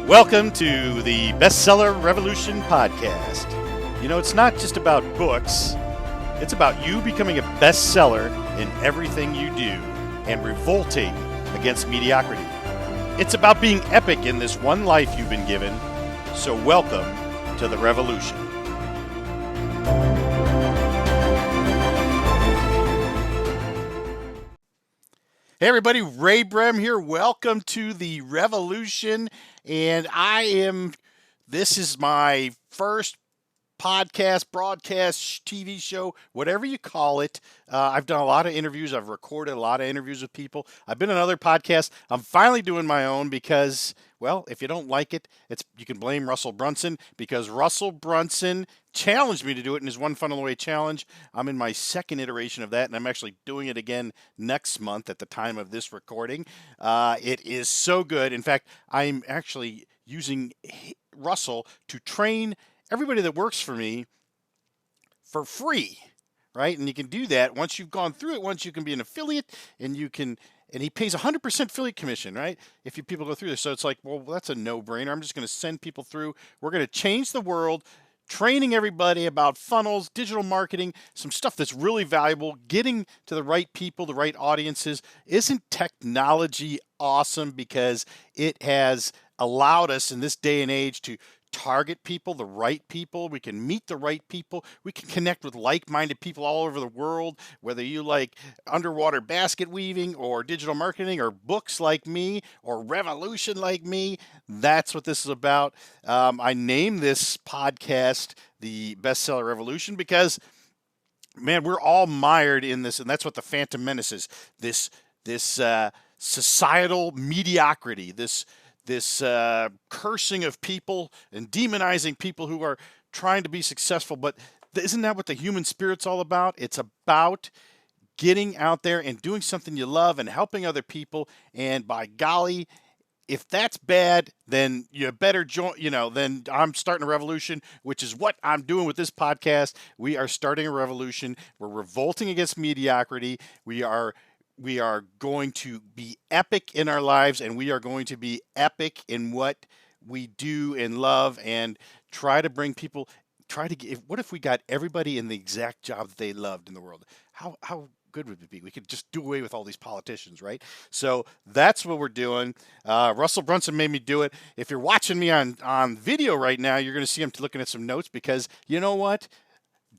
Welcome to the Bestseller Revolution podcast. You know, it's not just about books, it's about you becoming a bestseller in everything you do and revolting against mediocrity. It's about being epic in this one life you've been given, so welcome to the revolution. Hey everybody, Ray Brem here. Welcome to the revolution. And this is my first podcast, broadcast, TV show, whatever you call it. I've done a lot of interviews. I've recorded a lot of interviews with people. I've been on other podcasts. I'm finally doing my own because, well, if you don't like it, you can blame Russell Brunson because Russell Brunson challenged me to do it in his One Funnel Away challenge. I'm in my second iteration of that, and I'm actually doing it again next month at the time of this recording. It is so good. In fact, I'm actually using Russell to train everybody that works for me for free, right? And you can do that once you've gone through it. Once you can be an affiliate, and he pays 100% affiliate commission, right? If you people go through this. So it's like, well, that's a no-brainer. I'm just going to send people through. We're going to change the world, training everybody about funnels, digital marketing, some stuff that's really valuable, getting to the right people, the right audiences. Isn't technology awesome? Because it has allowed us in this day and age to target people, the right people. We can meet the right people. We can connect with like-minded people all over the world, whether you like underwater basket weaving or digital marketing or books like me or revolution like me. That's what this is about. I named this podcast the Bestseller Revolution because, man, we're all mired in this, and that's what the Phantom Menace is. This societal mediocrity, this cursing of people and demonizing people who are trying to be successful. But isn't that what the human spirit's all about? It's about getting out there and doing something you love and helping other people. And by golly, if that's bad, then you better join, then I'm starting a revolution, which is what I'm doing with this podcast. We are starting a revolution. We're revolting against mediocrity. We are going to be epic in our lives, and we are going to be epic in what we do and love, and try to bring people, what if we got everybody in the exact job that they loved in the world? How good would it be? We could just do away with all these politicians, right? So that's what we're doing. Russell Brunson made me do it. If you're watching me on video right now, you're going to see him looking at some notes, because you know what?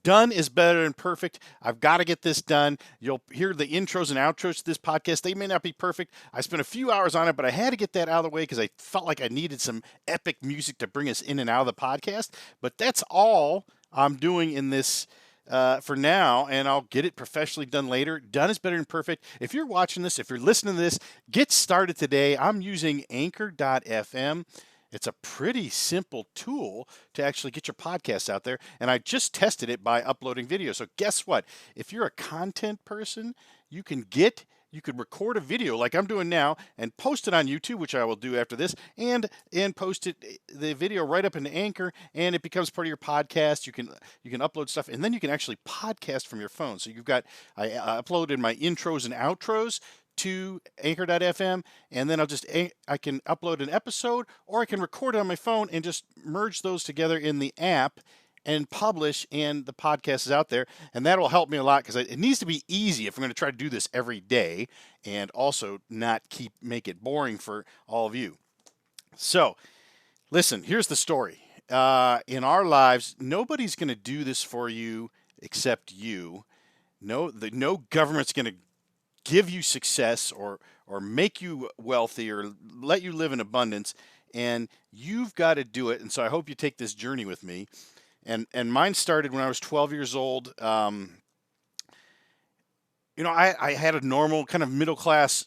Done is better than perfect. I've got to get this done. You'll hear the intros and outros to this podcast. They may not be perfect. I spent a few hours on it, but I had to get that out of the way because I felt like I needed some epic music to bring us in and out of the podcast. But that's all I'm doing in this for now, and I'll get it professionally done later. Done is better than perfect. If you're watching this, if you're listening to this, get started today. I'm using Anchor.fm. It's a pretty simple tool to actually get your podcast out there. And I just tested it by uploading video. So guess what? If you're a content person, you could record a video like I'm doing now and post it on YouTube, which I will do after this, and post the video right up into Anchor, and it becomes part of your podcast. You can upload stuff, and then you can actually podcast from your phone. So I uploaded my intros and outros to Anchor.fm, and then I can upload an episode, or I can record it on my phone and just merge those together in the app and publish, and the podcast is out there. And that will help me a lot, because it needs to be easy if I'm going to try to do this every day, and also not make it boring for all of you. So listen, here's the story. In our lives, nobody's going to do this for you except you. No government's going to give you success or make you wealthy or let you live in abundance, and you've got to do it. And so I hope you take this journey with me. And mine started when I was 12 years old. I had a normal kind of middle class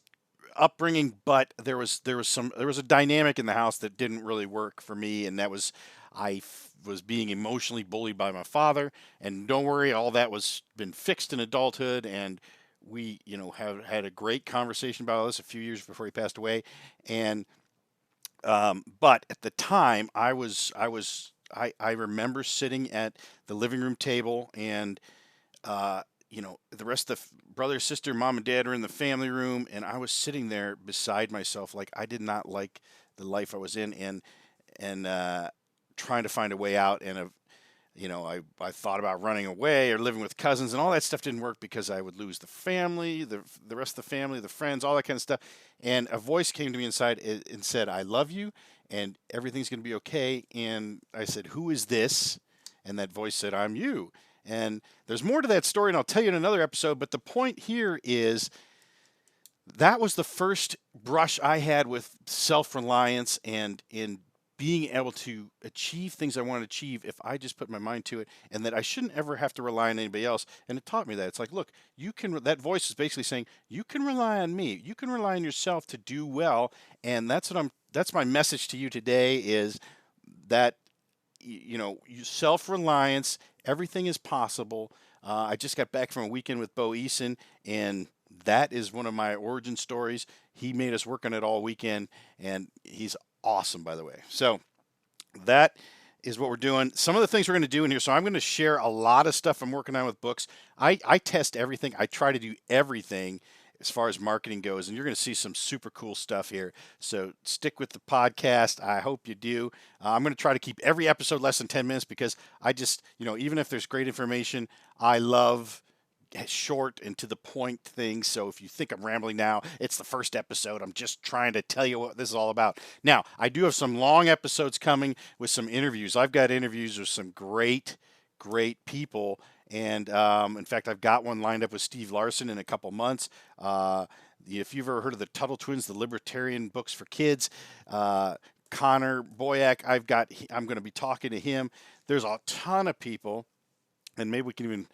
upbringing, but there was a dynamic in the house that didn't really work for me, and that was I was being emotionally bullied by my father. And don't worry, all that was been fixed in adulthood, and we, have had a great conversation about this a few years before he passed away. And but at the time, I remember sitting at the living room table, and the rest of the brother, sister, mom, and dad are in the family room, and I was sitting there beside myself, like I did not like the life I was in, and and trying to find a way out. And I thought about running away or living with cousins, and all that stuff didn't work because I would lose the family, the rest of the family, the friends, all that kind of stuff. And a voice came to me inside and said, "I love you, and everything's going to be okay." And I said, "Who is this?" And that voice said, "I'm you." And there's more to that story, and I'll tell you in another episode. But the point here is that was the first brush I had with self-reliance and in being able to achieve things I want to achieve if I just put my mind to it, and that I shouldn't ever have to rely on anybody else. And it taught me that. It's like, look, you can, that voice is basically saying, you can rely on me. You can rely on yourself to do well. And that's my message to you today is that, self-reliance, everything is possible. I just got back from a weekend with Bo Eason, and that is one of my origin stories. He made us work on it all weekend, and he's awesome, by the way. So that is what we're doing. Some of the things we're going to do in here. So I'm going to share a lot of stuff I'm working on with books. I test everything. I try to do everything as far as marketing goes, and you're going to see some super cool stuff here. So stick with the podcast. I hope you do. I'm going to try to keep every episode less than 10 minutes because I just, even if there's great information, I love short and to the point things. So if you think I'm rambling now, it's the first episode. I'm just trying to tell you what this is all about. Now, I do have some long episodes coming with some interviews. I've got interviews with some great people. And in fact, I've got one lined up with Steve Larson in a couple months. If you've ever heard of the Tuttle Twins, the libertarian books for kids, Connor Boyack, I'm going to be talking to him. There's a ton of people, and maybe we can even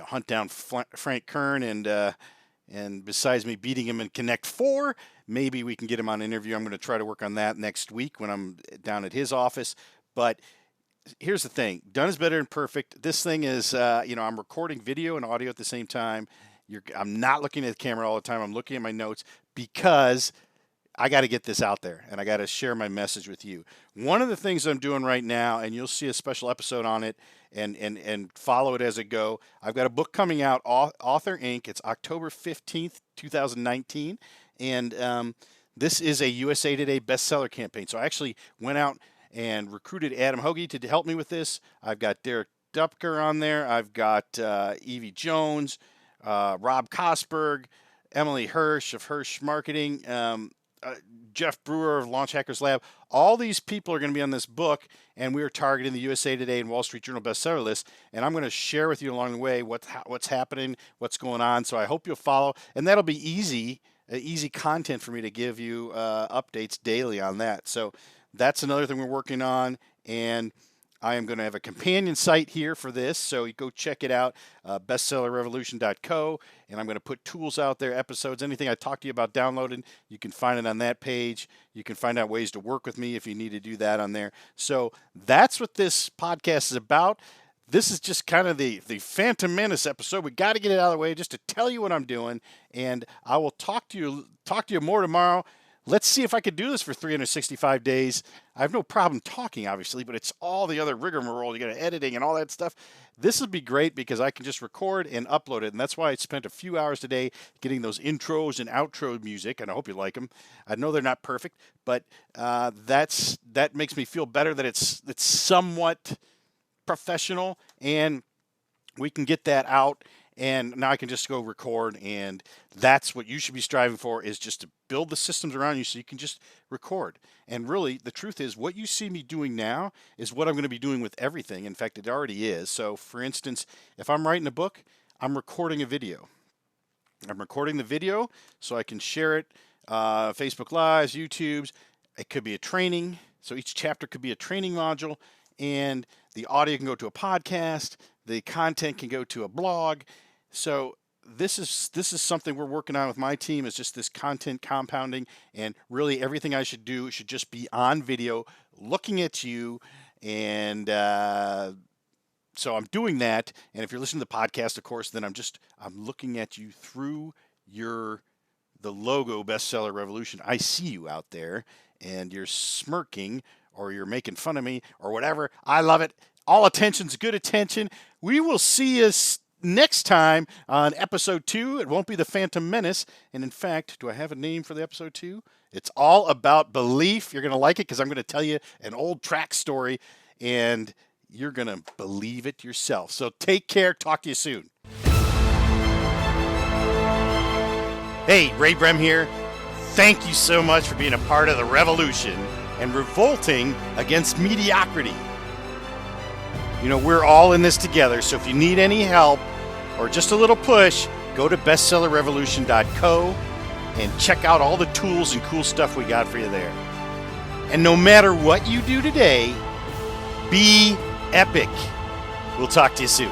hunt down Frank Kern, and besides me beating him in Connect 4, maybe we can get him on an interview. I'm going to try to work on that next week when I'm down at his office. But here's the thing. Done is better than perfect. This thing is, I'm recording video and audio at the same time. I'm not looking at the camera all the time. I'm looking at my notes because I got to get this out there, and I got to share my message with you. One of the things I'm doing right now, and you'll see a special episode on it, and follow it as it go. I've got a book coming out, Author Inc. It's October 15th, 2019, and this is a USA Today bestseller campaign. So I actually went out and recruited Adam Hoagie to help me with this. I've got Derek Dupker on there. I've got Evie Jones, Rob Kosberg, Emily Hirsch of Hirsch Marketing, Jeff Brewer of Launch Hackers Lab. All these people are going to be on this book, and we are targeting the USA Today and Wall Street Journal bestseller list. And I'm going to share with you along the way what's happening, what's going on. So I hope you'll follow, and that'll be easy content for me to give you updates daily on that. So that's another thing we're working on, and I am going to have a companion site here for this, so you go check it out, bestsellerrevolution.co, and I'm going to put tools out there, episodes, anything I talk to you about downloading, you can find it on that page. You can find out ways to work with me if you need to do that on there. So that's what this podcast is about. This is just kind of the Phantom Menace episode. We got to get it out of the way just to tell you what I'm doing, and I will talk to you more tomorrow. Let's see if I could do this for 365 days. I have no problem talking, obviously, but it's all the other rigmarole. You got editing and all that stuff. This would be great because I can just record and upload it, and that's why I spent a few hours today getting those intros and outro music, and I hope you like them. I know they're not perfect, but that makes me feel better that it's somewhat professional, and we can get that out. And now I can just go record, and that's what you should be striving for, is just to build the systems around you so you can just record. And really, the truth is, what you see me doing now is what I'm going to be doing with everything. In fact, it already is. So, for instance, if I'm writing a book, I'm recording a video. I'm recording the video so I can share it, Facebook Lives, YouTubes. It could be a training. So each chapter could be a training module, and the audio can go to a podcast. The content can go to a blog. So this is something we're working on with my team, is just this content compounding, and really everything I should do should just be on video looking at you. And so I'm doing that. And if you're listening to the podcast, of course, then I'm looking at you through the logo Bestseller Revolution. I see you out there, and you're smirking, or you're making fun of me, or whatever. I love it. All attention's good attention. We will see you next time on episode 2. It won't be the Phantom Menace. And in fact, do I have a name for the episode 2? It's all about belief. You're going to like it because I'm going to tell you an old track story, and you're going to believe it yourself. So take care. Talk to you soon. Hey, Ray Brem here. Thank you so much for being a part of the revolution and revolting against mediocrity. You know, we're all in this together, so if you need any help or just a little push, go to bestsellerrevolution.co and check out all the tools and cool stuff we got for you there. And no matter what you do today, be epic. We'll talk to you soon.